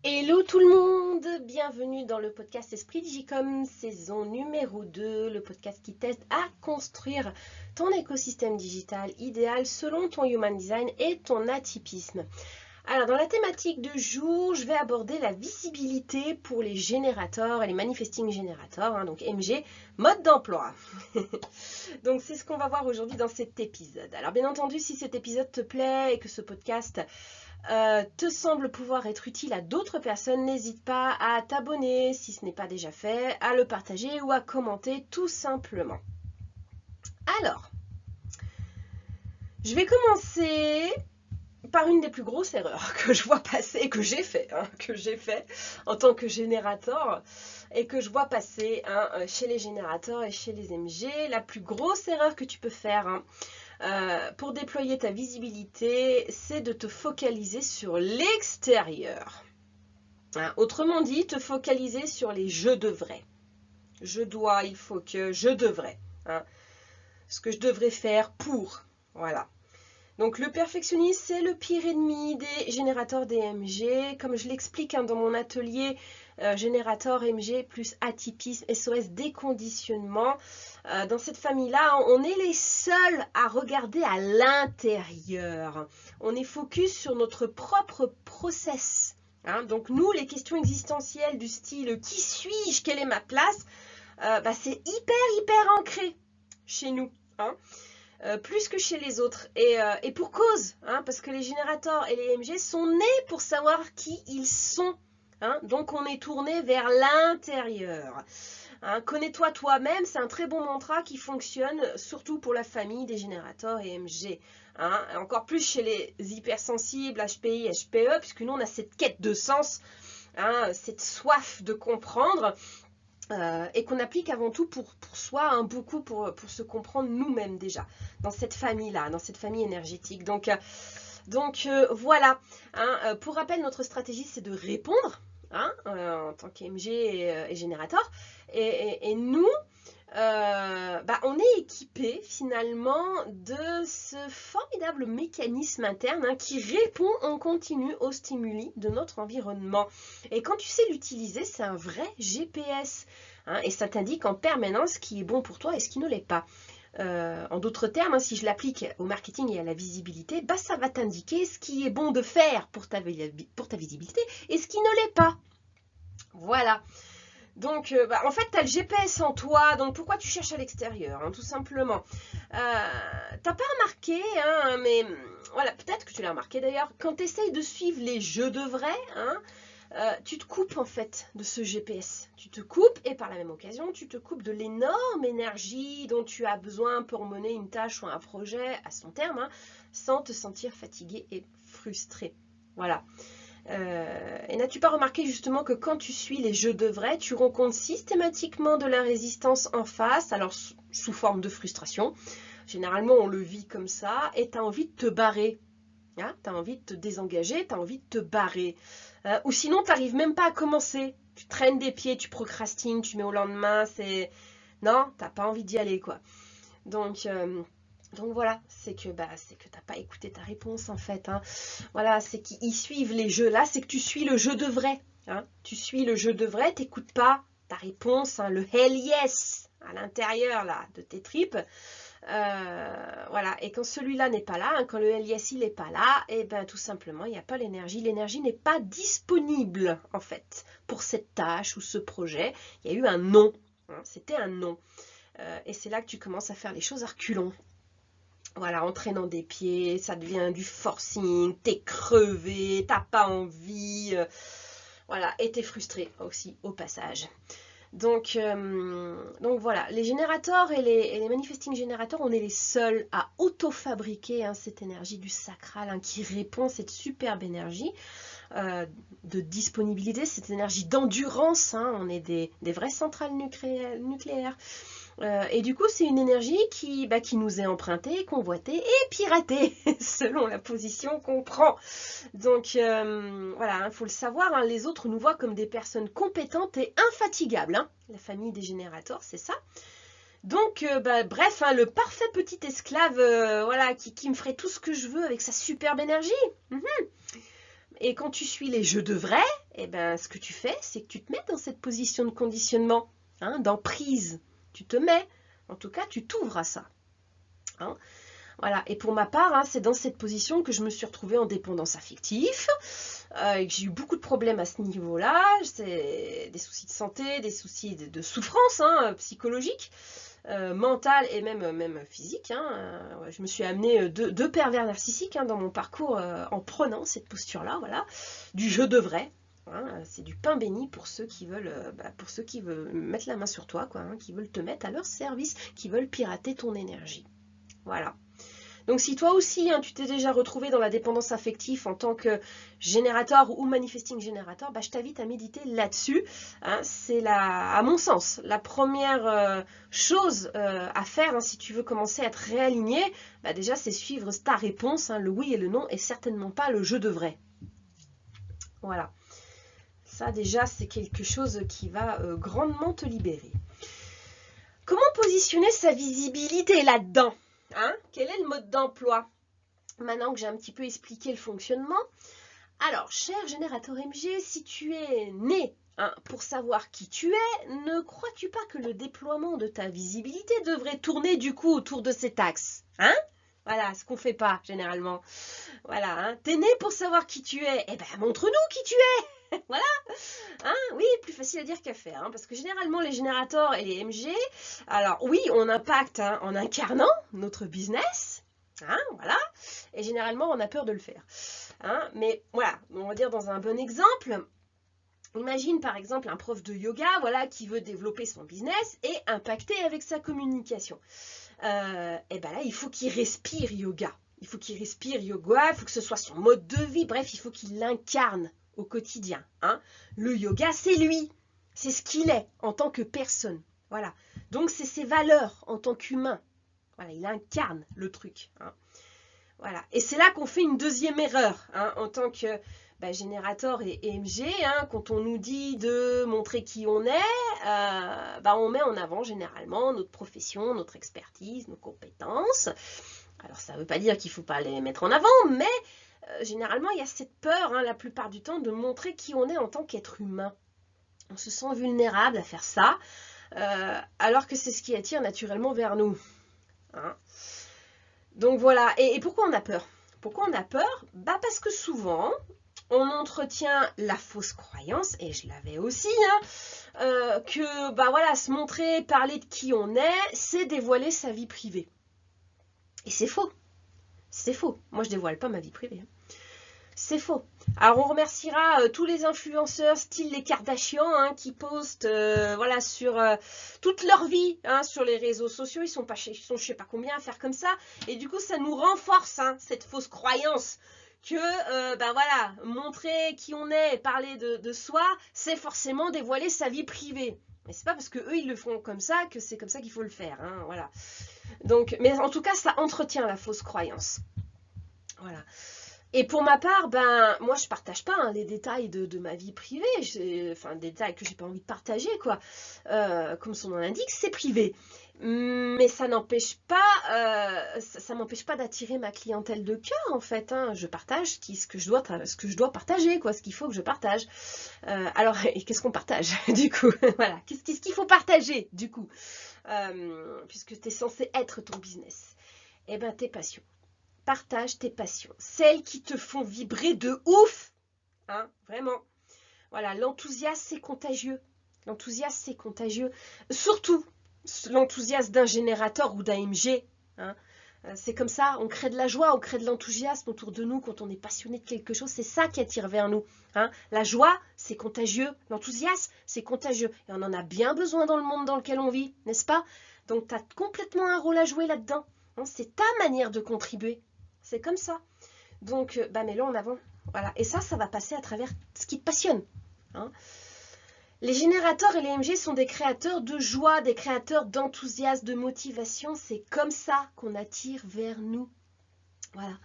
Hello tout le monde, bienvenue dans le podcast Esprit Digicom, saison numéro 2, le podcast qui t'aide à construire ton écosystème digital idéal selon ton Human Design et ton atypisme. Alors dans la thématique de jour, je vais aborder la visibilité pour les générateurs et les manifesting générateurs, donc MG, mode d'emploi. Donc c'est ce qu'on va voir aujourd'hui dans cet épisode. Alors bien entendu, si cet épisode te plaît et que ce podcast te semble pouvoir être utile à d'autres personnes, n'hésite pas à t'abonner si ce n'est pas déjà fait, à le partager ou à commenter tout simplement. Alors, je vais commencer par une des plus grosses erreurs que je vois passer, que j'ai fait en tant que générateur et que je vois passer chez les générateurs et chez les MG. La plus grosse erreur que tu peux faire pour déployer ta visibilité, c'est de te focaliser sur l'extérieur. Autrement dit, te focaliser sur les je devrais. Je dois, il faut que, je devrais. Ce que je devrais faire pour. Voilà. Donc le perfectionnisme, c'est le pire ennemi des générateurs DMG. Comme je l'explique dans mon atelier générateur MG plus atypisme, SOS déconditionnement. Dans cette famille-là, on est les seuls à regarder à l'intérieur. On est focus sur notre propre process. Donc nous, les questions existentielles du style « qui suis-je ? Quelle est ma place ?» c'est hyper ancré chez nous. Plus que chez les autres. Et pour cause, parce que les générateurs et les MG sont nés pour savoir qui ils sont. Donc on est tourné vers l'intérieur. Connais-toi toi-même, c'est un très bon mantra qui fonctionne surtout pour la famille des générateurs et MG. Encore plus chez les hypersensibles, HPI, HPE, puisque nous on a cette quête de sens, cette soif de comprendre. Et qu'on applique avant tout pour soi, beaucoup pour se comprendre nous-mêmes déjà, dans cette famille-là, dans cette famille énergétique. Donc voilà. Pour rappel, notre stratégie, c'est de répondre en tant qu'MG et générateur. Et nous, on est équipé finalement de ce formidable mécanisme interne qui répond en continu aux stimuli de notre environnement. Et quand tu sais l'utiliser, c'est un vrai GPS. Et ça t'indique en permanence ce qui est bon pour toi et ce qui ne l'est pas. En d'autres termes, si je l'applique au marketing et à la visibilité, ça va t'indiquer ce qui est bon de faire pour ta visibilité et ce qui ne l'est pas. Voilà. Donc, en fait, tu as le GPS en toi, donc pourquoi tu cherches à l'extérieur, tout simplement. T'as pas remarqué, mais voilà, peut-être que tu l'as remarqué d'ailleurs, quand tu essayes de suivre les je devrais, tu te coupes en fait de ce GPS. Tu te coupes et par la même occasion, tu te coupes de l'énorme énergie dont tu as besoin pour mener une tâche ou un projet à son terme, sans te sentir fatigué et frustré. Voilà. Et n'as-tu pas remarqué justement que quand tu suis les je devrais, tu rencontres systématiquement de la résistance en face, alors sous forme de frustration. Généralement, on le vit comme ça et tu as envie de te barrer. Tu as envie de te désengager, tu as envie de te barrer. Ou sinon, tu n'arrives même pas à commencer. Tu traînes des pieds, tu procrastines, tu mets au lendemain. Non, tu n'as pas envie d'y aller, quoi. Donc voilà, c'est que t'as pas écouté ta réponse en fait. Voilà, c'est qu'ils suivent les jeux. Là, c'est que tu suis le jeu de vrai. Tu suis le jeu de vrai, t'écoutes pas ta réponse, le hell yes à l'intérieur là de tes tripes. Voilà, et quand celui-là n'est pas là, quand le hell yes il n'est pas là, et tout simplement il n'y a pas l'énergie. L'énergie n'est pas disponible en fait pour cette tâche ou ce projet. Il y a eu un non. C'était un non. Et c'est là que tu commences à faire les choses à reculons. Voilà, en traînant des pieds, ça devient du forcing, t'es crevé, t'as pas envie, voilà, et t'es frustré aussi au passage. Donc voilà, les générateurs et les manifesting générateurs, on est les seuls à auto-fabriquer cette énergie du sacral qui répond, cette superbe énergie de disponibilité, cette énergie d'endurance, on est des vraies centrales nucléaires. Et du coup, c'est une énergie qui nous est empruntée, convoitée et piratée, selon la position qu'on prend. Donc, voilà, il faut le savoir, les autres nous voient comme des personnes compétentes et infatigables. La famille des générateurs, c'est ça. Donc, bref, le parfait petit esclave, voilà, qui me ferait tout ce que je veux avec sa superbe énergie. Et quand tu suis les je devrais, eh ben, ce que tu fais, c'est que tu te mets dans cette position de conditionnement, hein, d'emprise. Tu te mets, en tout cas, tu t'ouvres à ça. Hein. Voilà. Et pour ma part, hein, c'est dans cette position que je me suis retrouvée en dépendance affective. Et que j'ai eu beaucoup de problèmes à ce niveau-là. C'est des soucis de santé, des soucis de souffrance hein, psychologique. Mentale et même physique. Hein. Je me suis amenée deux pervers narcissiques hein, dans mon parcours en prenant cette posture-là, voilà, du je devrais. Hein. C'est du pain béni pour ceux qui veulent, mettre la main sur toi, quoi, hein, qui veulent te mettre à leur service, qui veulent pirater ton énergie. Voilà. Donc si toi aussi, hein, tu t'es déjà retrouvé dans la dépendance affective en tant que générateur ou manifesting générateur, bah, je t'invite à méditer là-dessus. Hein, c'est à mon sens, la première chose à faire hein, si tu veux commencer à être réaligné, bah, déjà c'est suivre ta réponse, hein, le oui et le non, et certainement pas le je devrais. Voilà. Ça déjà, c'est quelque chose qui va grandement te libérer. Comment positionner sa visibilité là-dedans ? Hein? Quel est le mode d'emploi? Maintenant que j'ai un petit peu expliqué le fonctionnement. Alors, cher générateur MG, si tu es né hein, pour savoir qui tu es, ne crois-tu pas que le déploiement de ta visibilité devrait tourner du coup autour de cet axe? Hein? Voilà, ce qu'on ne fait pas généralement. Voilà, hein? T'es né pour savoir qui tu es. Eh ben, montre-nous qui tu es. Voilà. Hein, oui, plus facile à dire qu'à faire, hein, parce que généralement les générateurs et les MG, alors oui, on impacte hein, en incarnant notre business, hein, voilà, et généralement on a peur de le faire. Hein, mais voilà, on va dire dans un bon exemple, imagine par exemple un prof de yoga, voilà, qui veut développer son business et impacter avec sa communication. Et ben là, il faut qu'il respire yoga. Il faut qu'il respire yoga, il faut que ce soit son mode de vie, bref, il faut qu'il l'incarne au quotidien. Hein. Le yoga, c'est lui. C'est ce qu'il est en tant que personne. Voilà. Donc, c'est ses valeurs en tant qu'humain. Voilà, il incarne le truc. Hein. Voilà. Et c'est là qu'on fait une deuxième erreur hein, en tant que générateur et MG. Hein, quand on nous dit de montrer qui on est, on met en avant généralement notre profession, notre expertise, nos compétences. Alors, ça ne veut pas dire qu'il ne faut pas les mettre en avant, mais généralement, il y a cette peur, hein, la plupart du temps, de montrer qui on est en tant qu'être humain. On se sent vulnérable à faire ça, alors que c'est ce qui attire naturellement vers nous. Hein. Donc voilà, et pourquoi on a peur? Pourquoi on a peur? Parce que souvent, on entretient la fausse croyance, et je l'avais aussi, hein, que voilà, se montrer, parler de qui on est, c'est dévoiler sa vie privée. Et c'est faux. C'est faux. Moi, je dévoile pas ma vie privée. Hein. C'est faux. Alors, on remerciera tous les influenceurs, style les Kardashians, hein, qui postent voilà, sur toute leur vie hein, sur les réseaux sociaux. Ils sont je sais pas combien à faire comme ça. Et du coup, ça nous renforce hein, cette fausse croyance que voilà, montrer qui on est et parler de soi, c'est forcément dévoiler sa vie privée. Mais c'est pas parce que eux ils le font comme ça que c'est comme ça qu'il faut le faire. Hein, voilà. Donc, mais en tout cas, ça entretient la fausse croyance. Voilà. Et pour ma part, moi je partage pas hein, les détails de ma vie privée, enfin des détails que j'ai pas envie de partager, quoi. Comme son nom l'indique, c'est privé. Mais ça n'empêche pas, ça m'empêche pas d'attirer ma clientèle de cœur en fait. Hein. Je partage ce que je dois partager, quoi, ce qu'il faut que je partage. Alors, et qu'est-ce qu'on partage du coup? Voilà, qu'est-ce qu'il faut partager du coup? Puisque tu es censé être ton business. Eh ben, tes passions. Partage tes passions, celles qui te font vibrer de ouf, hein, vraiment. Voilà, l'enthousiasme, c'est contagieux. L'enthousiasme, c'est contagieux. Surtout, l'enthousiasme d'un générateur ou d'un MG. Hein. C'est comme ça, on crée de la joie, on crée de l'enthousiasme autour de nous quand on est passionné de quelque chose. C'est ça qui attire vers nous. Hein. La joie, c'est contagieux. L'enthousiasme, c'est contagieux. Et on en a bien besoin dans le monde dans lequel on vit, n'est-ce pas? Donc, tu as complètement un rôle à jouer là-dedans. Hein. C'est ta manière de contribuer. C'est comme ça. Donc, mets-le en avant. Voilà. Et ça va passer à travers ce qui te passionne. Hein. Les générateurs et les MG sont des créateurs de joie, des créateurs d'enthousiasme, de motivation. C'est comme ça qu'on attire vers nous. Voilà.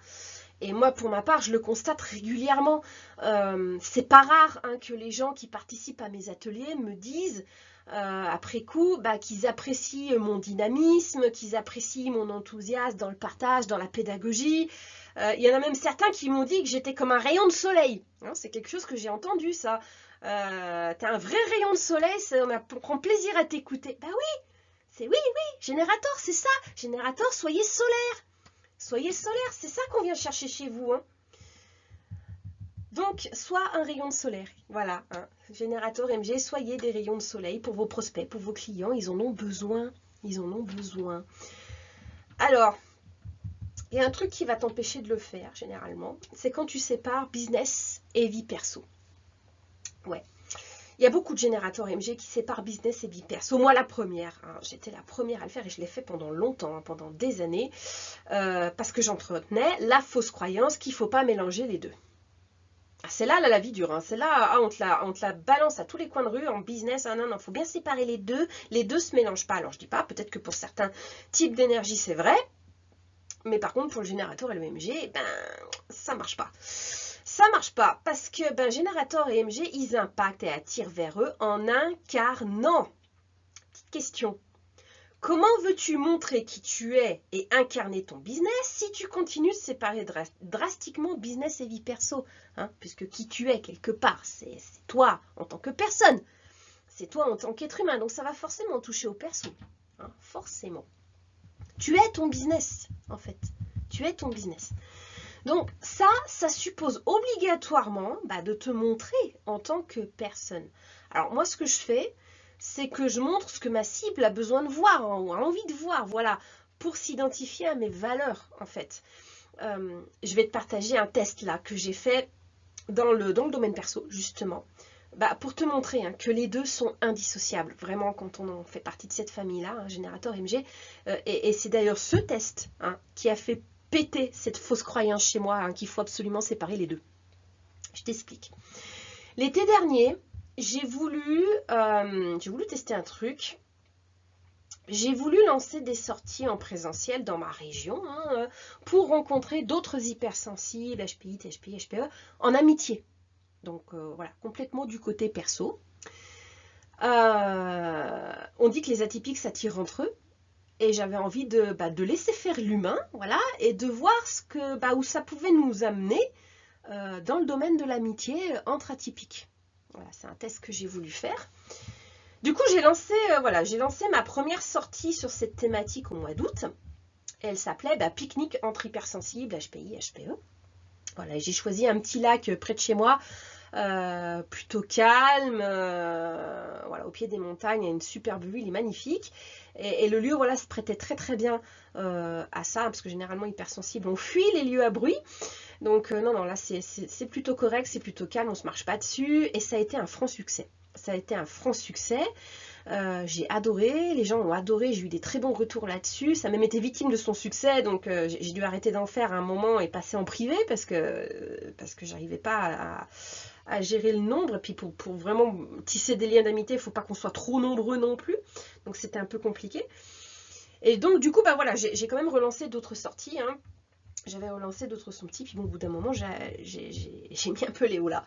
Et moi, pour ma part, je le constate régulièrement. C'est pas rare hein, que les gens qui participent à mes ateliers me disent après coup qu'ils apprécient mon dynamisme, qu'ils apprécient mon enthousiasme dans le partage, dans la pédagogie. Il y en a même certains qui m'ont dit que j'étais comme un rayon de soleil. Hein, c'est quelque chose que j'ai entendu, ça. T'es un vrai rayon de soleil, on prend plaisir à t'écouter. Bah oui, oui, générateur, c'est ça. Générateur, soyez solaire. Soyez solaire, c'est ça qu'on vient chercher chez vous. Hein. Donc, soit un rayon de soleil. Voilà, hein. Générateur MG, soyez des rayons de soleil pour vos prospects, pour vos clients. Ils en ont besoin. Ils en ont besoin. Alors, il y a un truc qui va t'empêcher de le faire, généralement. C'est quand tu sépares business et vie perso. Ouais. Il y a beaucoup de générateurs MG qui séparent business et vie perso. Moi, la première. Hein, j'étais la première à le faire et je l'ai fait pendant longtemps, hein, pendant des années. Parce que j'entretenais la fausse croyance qu'il ne faut pas mélanger les deux. C'est là, la vie dure. Hein. C'est là, on te la balance à tous les coins de rue en business. Ah non, il faut bien séparer les deux. Les deux ne se mélangent pas. Alors, je ne dis pas, peut-être que pour certains types d'énergie, c'est vrai. Mais par contre, pour le générateur et le MG, ben, ça ne marche pas. Ça ne marche pas parce que ben, générateur et MG, ils impactent et attirent vers eux en incarnant. Petite question. Comment veux-tu montrer qui tu es et incarner ton business si tu continues de séparer drastiquement business et vie perso, hein? Puisque qui tu es quelque part, c'est toi en tant que personne, c'est toi en tant qu'être humain, donc ça va forcément toucher au perso, hein? Forcément. Tu es ton business, en fait. Tu es ton business. Donc ça suppose obligatoirement de te montrer en tant que personne. Alors moi, ce que je fais, c'est que je montre ce que ma cible a besoin de voir ou a envie de voir, voilà, pour s'identifier à mes valeurs, en fait. Je vais te partager un test là que j'ai fait dans le domaine perso, justement, pour te montrer que les deux sont indissociables, vraiment, quand on en fait partie de cette famille-là, un générateur MG. Et c'est d'ailleurs ce test qui a fait péter cette fausse croyance chez moi qu'il faut absolument séparer les deux. Je t'explique. L'été dernier, j'ai voulu tester un truc. J'ai voulu lancer des sorties en présentiel dans ma région pour rencontrer d'autres hypersensibles, HPI, THPI, HPE, en amitié. Donc voilà, complètement du côté perso. On dit que les atypiques s'attirent entre eux. Et j'avais envie de laisser faire l'humain, voilà, et de voir où ça pouvait nous amener dans le domaine de l'amitié entre atypiques. Voilà, c'est un test que j'ai voulu faire. Du coup, j'ai lancé ma première sortie sur cette thématique au mois d'août. Elle s'appelait Pique-nique entre hypersensibles, HPI, HPE. Voilà, j'ai choisi un petit lac près de chez moi, plutôt calme, voilà, au pied des montagnes, il y a une superbe vue, il est magnifique. Et le lieu, voilà, se prêtait très très bien à ça, parce que généralement, hypersensibles, on fuit les lieux à bruit. Donc non, là, c'est plutôt correct, c'est plutôt calme, on ne se marche pas dessus. Et ça a été un franc succès. Ça a été un franc succès. J'ai adoré, les gens ont adoré, j'ai eu des très bons retours là-dessus. Ça a même été victime de son succès, donc j'ai dû arrêter d'en faire un moment et passer en privé parce que j'arrivais pas à gérer le nombre. Et puis pour vraiment tisser des liens d'amitié, il ne faut pas qu'on soit trop nombreux non plus. Donc c'était un peu compliqué. Et donc du coup, voilà, j'ai quand même relancé d'autres sorties. J'avais relancé d'autres sorties, puis bon, au bout d'un moment, j'ai mis un peu les hauts là.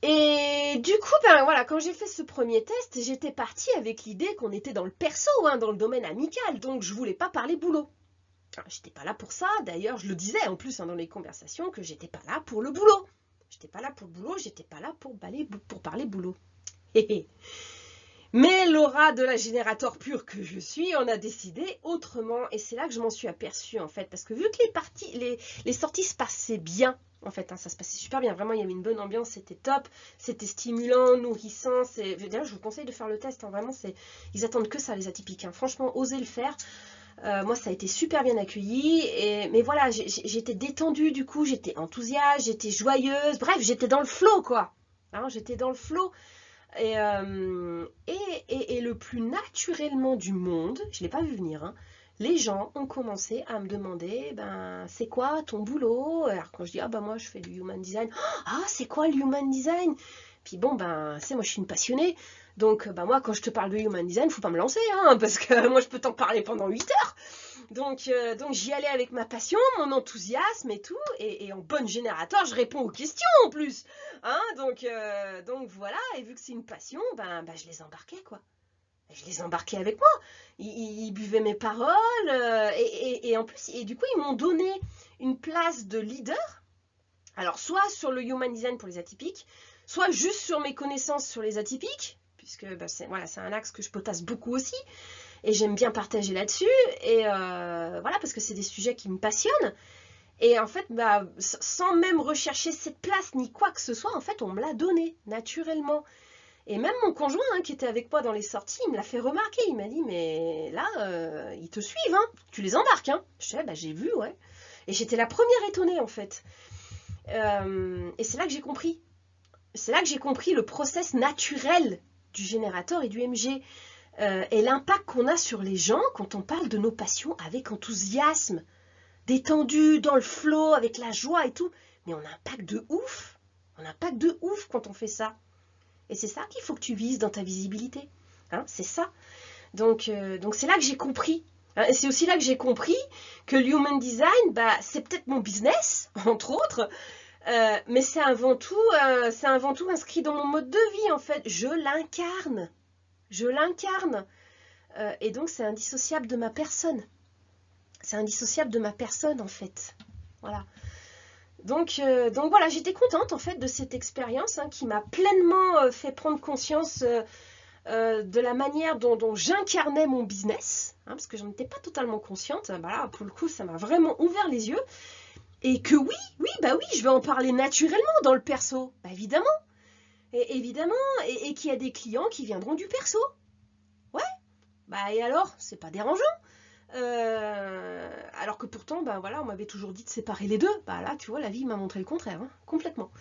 Et du coup, voilà, quand j'ai fait ce premier test, j'étais partie avec l'idée qu'on était dans le perso, dans le domaine amical, donc je voulais pas parler boulot. J'étais pas là pour ça, d'ailleurs, je le disais en plus dans les conversations que j'étais pas là pour le boulot. J'étais pas là pour le boulot, j'étais pas là pour parler boulot. Mais l'aura de la générateur pure que je suis, on a décidé autrement, et c'est là que je m'en suis aperçue en fait, parce que vu que les sorties se passaient bien, en fait, ça se passait super bien, vraiment il y avait une bonne ambiance, c'était top, c'était stimulant, nourrissant, d'ailleurs je vous conseille de faire le test, vraiment ils attendent que ça les atypiques, franchement osez le faire. Moi ça a été super bien accueilli, mais voilà, j'étais détendue du coup, j'étais enthousiaste, j'étais joyeuse, bref j'étais dans le flow quoi, j'étais dans le flow. Et le plus naturellement du monde, je ne l'ai pas vu venir, les gens ont commencé à me demander, c'est quoi ton boulot? Alors quand je dis, moi je fais du human design, c'est quoi le human design? Puis bon, moi je suis une passionnée, donc moi quand je te parle de human design, faut pas me lancer, parce que moi je peux t'en parler pendant 8 heures. Donc j'y allais avec ma passion, mon enthousiasme et tout, et en bonne générateur, je réponds aux questions en plus. Donc voilà, et vu que c'est une passion, je les embarquais quoi. je les embarquais avec moi. Ils buvaient mes paroles et en plus, et du coup, ils m'ont donné une place de leader. Alors, soit sur le Human Design pour les atypiques, soit juste sur mes connaissances sur les atypiques, puisque bah, c'est un axe que je potasse beaucoup aussi, et j'aime bien partager là-dessus, et voilà, parce que c'est des sujets qui me passionnent. Et en fait, bah, sans même rechercher cette place ni quoi que ce soit, en fait, on me l'a donné naturellement. Et même mon conjoint qui était avec moi dans les sorties, il me l'a fait remarquer. Il m'a dit, mais là, ils te suivent, hein. Tu les embarques. Hein. Je disais, bah, j'ai vu, ouais. Et j'étais la première étonnée, en fait. Et c'est là que j'ai compris. C'est là que j'ai compris le process naturel du générateur et du MG. Et l'impact qu'on a sur les gens quand on parle de nos passions avec enthousiasme, détendu, dans le flow, avec la joie et tout. Mais on a un impact de ouf. On a un impact de ouf quand on fait ça. Et c'est ça qu'il faut que tu vises dans ta visibilité. Hein, c'est ça. Donc c'est là que j'ai compris. Hein, et c'est aussi là que j'ai compris que l'Human Design, bah, c'est peut-être mon business, entre autres, mais c'est avant tout inscrit dans mon mode de vie, en fait. Je l'incarne. Je l'incarne. Et donc, c'est indissociable de ma personne. C'est indissociable de ma personne, en fait. Voilà. Donc voilà, j'étais contente en fait de cette expérience qui m'a pleinement fait prendre conscience de la manière dont j'incarnais mon business, parce que j'en étais pas totalement consciente. Voilà, pour le coup, ça m'a vraiment ouvert les yeux. Et que oui, je vais en parler naturellement dans le perso, bah, évidemment. Et évidemment, et qu'il y a des clients qui viendront du perso. Ouais, bah et alors, c'est pas dérangeant. Alors que pourtant, ben voilà, on m'avait toujours dit de séparer les deux. Bah là, tu vois, la vie m'a montré le contraire, complètement.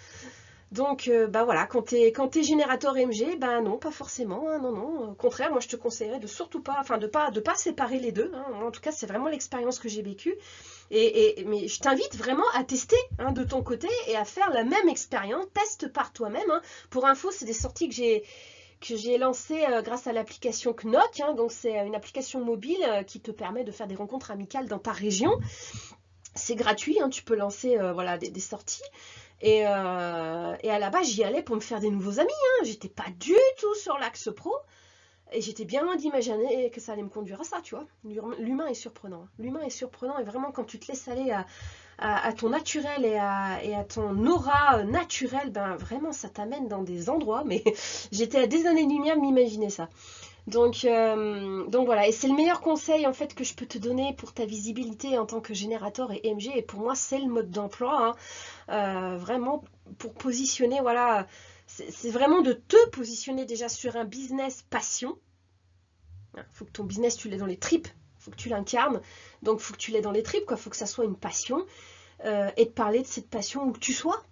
Donc, bah voilà, quand t'es générateur MG, ben non, pas forcément, non. Au contraire, moi je te conseillerais de surtout pas, enfin de pas séparer les deux. En tout cas, c'est vraiment l'expérience que j'ai vécue. Mais je t'invite vraiment à tester de ton côté et à faire la même expérience. Teste par toi-même. Pour info, c'est des sorties que j'ai lancé grâce à l'application Knock. Donc c'est une application mobile qui te permet de faire des rencontres amicales dans ta région. C'est gratuit, tu peux lancer voilà, des sorties. Et à la base, j'y allais pour me faire des nouveaux amis. J'étais pas du tout sur l'axe pro. Et j'étais bien loin d'imaginer que ça allait me conduire à ça, tu vois. L'humain est surprenant. L'humain est surprenant et vraiment quand tu te laisses aller à ton naturel et à ton aura naturelle, ben vraiment ça t'amène dans des endroits, mais j'étais à des années-lumière de m'imaginer ça. Donc voilà, et c'est le meilleur conseil en fait que je peux te donner pour ta visibilité en tant que générateur et MG, et pour moi c'est le mode d'emploi, vraiment pour positionner, voilà, c'est vraiment de te positionner déjà sur un business passion. Il faut que ton business tu l'aies dans les tripes, il faut que tu l'incarnes, donc il faut que tu l'aies dans les tripes, il faut que ça soit une passion, et de parler de cette passion où que tu sois.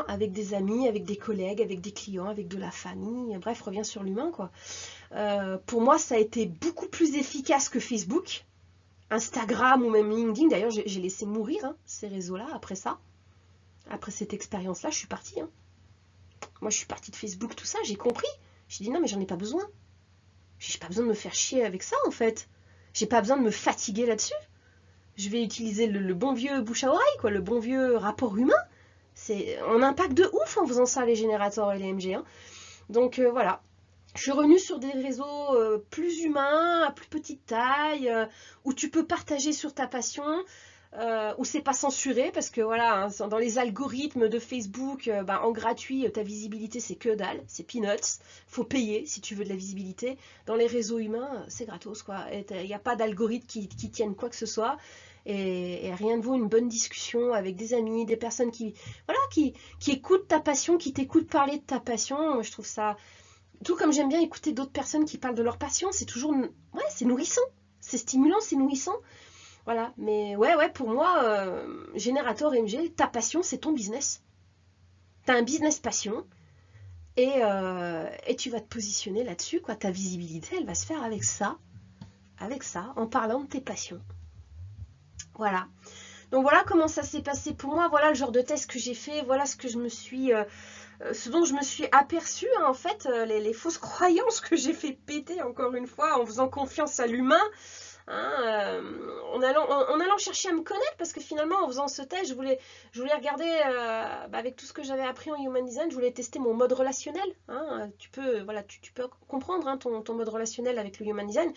Avec des amis, avec des collègues, avec des clients, avec de la famille, bref, reviens sur l'humain, quoi. Pour moi, ça a été beaucoup plus efficace que Facebook, Instagram ou même LinkedIn. D'ailleurs, j'ai laissé mourir ces réseaux-là après ça. Après cette expérience-là, je suis partie. Moi, je suis partie de Facebook, tout ça, j'ai compris. J'ai dit non, mais j'en ai pas besoin. J'ai pas besoin de me faire chier avec ça, en fait. J'ai pas besoin de me fatiguer là-dessus. Je vais utiliser le bon vieux bouche à oreille, quoi, le bon vieux rapport humain. On impacte de ouf en faisant ça, les générateurs et les MG. Donc voilà. Je suis revenue sur des réseaux plus humains, à plus petite taille, où tu peux partager sur ta passion, où c'est pas censuré, parce que voilà, dans les algorithmes de Facebook, en gratuit, ta visibilité c'est que dalle, c'est peanuts, faut payer si tu veux de la visibilité. Dans les réseaux humains, c'est gratos, quoi. Il n'y a pas d'algorithme qui tienne quoi que ce soit. Et rien ne vaut une bonne discussion avec des amis, des personnes qui écoutent ta passion, qui t'écoutent parler de ta passion. Moi, je trouve ça, tout comme j'aime bien écouter d'autres personnes qui parlent de leur passion, c'est toujours, ouais, c'est nourrissant, c'est stimulant, c'est nourrissant. Voilà, mais ouais, pour moi, générateur MG, ta passion, c'est ton business. T'as un business passion et tu vas te positionner là-dessus, quoi. Ta visibilité, elle va se faire avec ça, en parlant de tes passions. Voilà. Donc voilà comment ça s'est passé pour moi, voilà le genre de test que j'ai fait, voilà ce que je me suis, ce dont je me suis aperçue, en fait, les fausses croyances que j'ai fait péter encore une fois en faisant confiance à l'humain, hein, en allant chercher à me connaître, parce que finalement, en faisant ce test, je voulais regarder, avec tout ce que j'avais appris en Human Design, je voulais tester mon mode relationnel. Hein, tu peux comprendre, hein, ton mode relationnel avec le Human Design.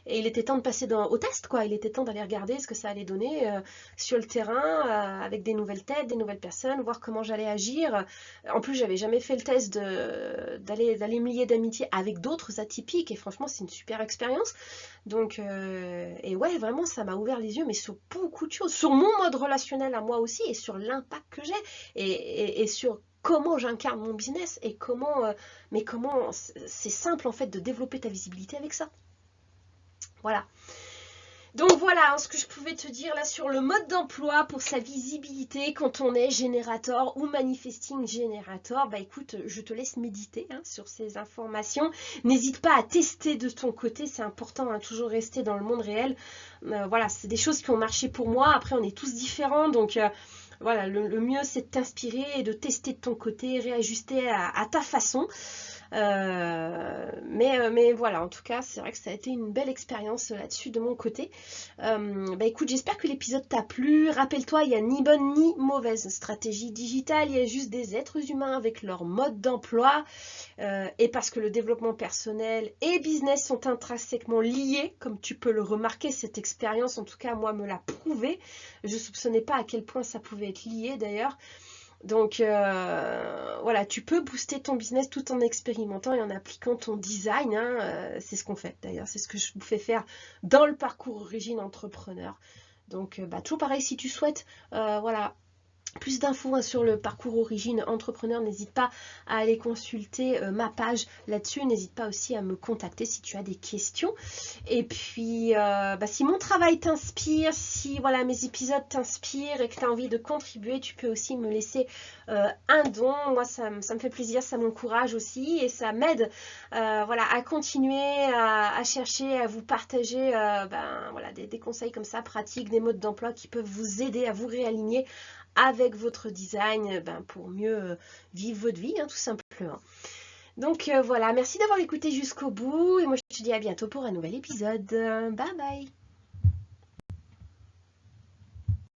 Et il était temps de passer au test, quoi. Il était temps d'aller regarder ce que ça allait donner sur le terrain, avec des nouvelles têtes, des nouvelles personnes, voir comment j'allais agir. En plus, j'avais jamais fait le test d'aller me lier d'amitié avec d'autres atypiques, et franchement, c'est une super expérience. Donc, et ouais, vraiment, ça m'a ouvert les yeux, mais sur beaucoup de choses, sur mon mode relationnel à moi aussi, et sur l'impact que j'ai, et sur comment j'incarne mon business, et comment c'est simple en fait de développer ta visibilité avec ça. Voilà. Donc voilà ce que je pouvais te dire là sur le mode d'emploi pour sa visibilité quand on est générateur ou manifesting générateur. Bah écoute, je te laisse méditer sur ces informations. N'hésite pas à tester de ton côté, c'est important, toujours rester dans le monde réel. Voilà, c'est des choses qui ont marché pour moi. Après, on est tous différents, donc voilà, le mieux c'est de t'inspirer et de tester de ton côté, réajuster à ta façon. Mais voilà, en tout cas, c'est vrai que ça a été une belle expérience là-dessus de mon côté. Écoute, j'espère que l'épisode t'a plu. Rappelle-toi, il n'y a ni bonne ni mauvaise stratégie digitale, il y a juste des êtres humains avec leur mode d'emploi. Et parce que le développement personnel et business sont intrinsèquement liés, comme tu peux le remarquer, cette expérience, en tout cas, moi, me l'a prouvé. Je ne soupçonnais pas à quel point ça pouvait être lié, d'ailleurs. Donc voilà, tu peux booster ton business tout en expérimentant et en appliquant ton design. C'est ce qu'on fait d'ailleurs, c'est ce que je vous fais faire dans le parcours Origine Entrepreneur. Donc toujours pareil, si tu souhaites voilà, plus d'infos sur le parcours Origine Entrepreneur, n'hésite pas à aller consulter ma page là-dessus. N'hésite pas aussi à me contacter si tu as des questions. Et puis, si mon travail t'inspire, si voilà, mes épisodes t'inspirent et que tu as envie de contribuer, tu peux aussi me laisser un don. Moi, ça me fait plaisir, ça m'encourage aussi et ça m'aide voilà, à continuer à chercher, à vous partager voilà, des conseils comme ça, pratiques, des modes d'emploi qui peuvent vous aider à vous réaligner avec votre design pour mieux vivre votre vie, tout simplement. Donc voilà, merci d'avoir écouté jusqu'au bout et moi je te dis à bientôt pour un nouvel épisode. Bye bye!